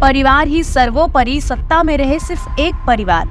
परिवार ही सर्वोपरि, सत्ता में रहे सिर्फ एक परिवार।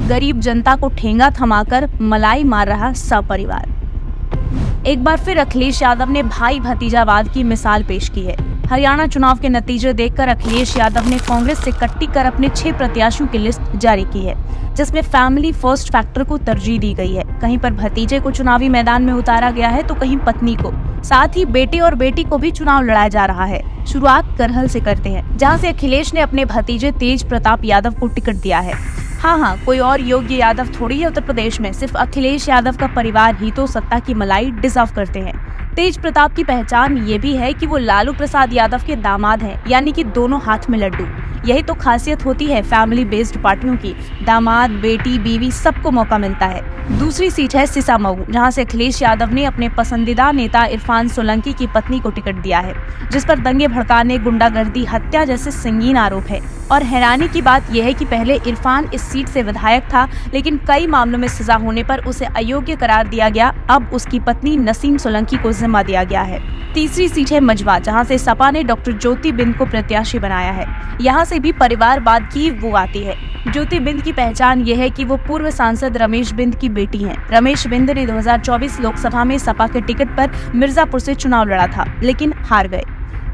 गरीब जनता को ठेंगा थमाकर मलाई मार रहा सपरिवार। एक बार फिर अखिलेश यादव ने भाई भतीजावाद की मिसाल पेश की है। हरियाणा चुनाव के नतीजे देखकर अखिलेश यादव ने कांग्रेस से कट्टी कर अपने 6 प्रत्याशियों की लिस्ट जारी की है, जिसमें फैमिली फर्स्ट फैक्टर को तरजीह दी गई है। कहीं पर भतीजे को चुनावी मैदान में उतारा गया है तो कहीं पत्नी को। साथ ही बेटे और बेटी को भी चुनाव लड़ाया जा रहा है। शुरुआत करहल से करते हैं, जहाँ से अखिलेश ने अपने भतीजे तेज प्रताप यादव को टिकट दिया है। हाँ, कोई और योग्य यादव थोड़ी है उत्तर प्रदेश में, सिर्फ अखिलेश यादव का परिवार ही तो सत्ता की मलाई डिजर्व करते हैं। तेज प्रताप की पहचान ये भी है कि वो लालू प्रसाद यादव के दामाद हैं, यानी कि दोनों हाथ में लड्डू। यही तो खासियत होती है फैमिली बेस्ड पार्टियों की। दामाद, बेटी, बीवी सबको मौका मिलता है। दूसरी सीट है सिसामऊ, जहां से अखिलेश यादव ने अपने पसंदीदा नेता इरफान सोलंकी की पत्नी को टिकट दिया है, जिस पर दंगे भड़काने, गुंडागर्दी, हत्या जैसे संगीन आरोप है। और हैरानी की बात यह है कि पहले इरफान इस सीट से विधायक था, लेकिन कई मामलों में सजा होने पर उसे अयोग्य करार दिया गया। अब उसकी पत्नी नसीम सोलंकी को जिम्मा दिया गया है। तीसरी सीट है मजवा, जहां से सपा ने डॉक्टर ज्योति बिंद को प्रत्याशी बनाया है। यहाँ से भी परिवारवाद की वो आती है। ज्योति बिंद की पहचान ये है कि वो पूर्व सांसद रमेश बिंद की बेटी हैं। रमेश बिंद ने 2024 लोकसभा में सपा के टिकट पर मिर्जापुर से चुनाव लड़ा था, लेकिन हार गए।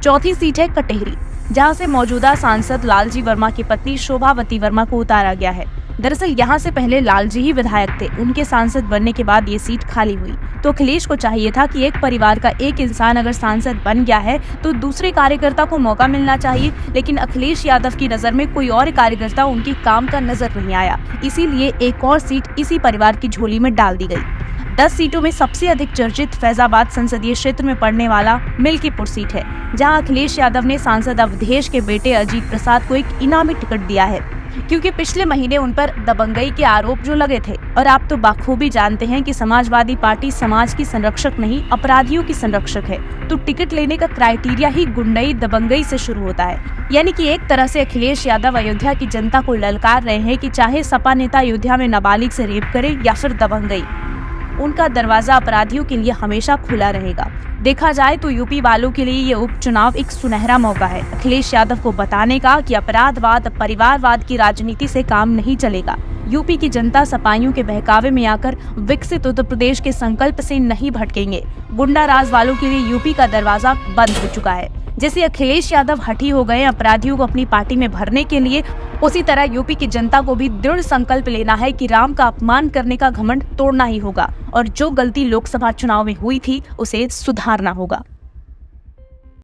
चौथी सीट है कटेहरी, जहां से मौजूदा सांसद लालजी वर्मा की पत्नी शोभावती वर्मा को उतारा गया है। दरअसल यहाँ से पहले लालजी ही विधायक थे, उनके सांसद बनने के बाद ये सीट खाली हुई। तो अखिलेश को चाहिए था कि एक परिवार का एक इंसान अगर सांसद बन गया है तो दूसरे कार्यकर्ता को मौका मिलना चाहिए, लेकिन अखिलेश यादव की नजर में कोई और कार्यकर्ता उनकी काम का नजर नहीं आया। इसीलिए एक और सीट इसी परिवार की झोली में डाल दी गई। 10 सीटों में सबसे अधिक चर्चित फैजाबाद संसदीय क्षेत्र में पड़ने वाला मिल्कीपुर सीट है, जहां अखिलेश यादव ने सांसद अवधेश के बेटे अजीत प्रसाद को एक इनामी टिकट दिया है, क्योंकि पिछले महीने उन पर दबंगई के आरोप जो लगे थे। और आप तो बखूबी जानते हैं कि समाजवादी पार्टी समाज की संरक्षक नहीं, अपराधियों की संरक्षक है। तो टिकट लेने का क्राइटेरिया ही गुंडई, दबंगई से शुरू होता है। यानी कि एक तरह से अखिलेश यादव अयोध्या की जनता को ललकार रहे हैं कि चाहे सपा नेता अयोध्या में नाबालिग से रेप करे या फिर दबंगई, उनका दरवाजा अपराधियों के लिए हमेशा खुला रहेगा। देखा जाए तो यूपी वालों के लिए ये उपचुनाव एक सुनहरा मौका है अखिलेश यादव को बताने का कि अपराधवाद, परिवारवाद की राजनीति से काम नहीं चलेगा। यूपी की जनता सपाइयों के बहकावे में आकर विकसित उत्तर प्रदेश के संकल्प से नहीं भटकेंगे। गुंडा राज वालों के लिए यूपी का दरवाजा बंद हो चुका है। जैसे अखिलेश यादव हठी हो गए अपराधियों को अपनी पार्टी में भरने के लिए, उसी तरह यूपी की जनता को भी दृढ़ संकल्प लेना है कि राम का अपमान करने का घमंड तोड़ना ही होगा और जो गलती लोकसभा चुनाव में हुई थी उसे सुधारना होगा।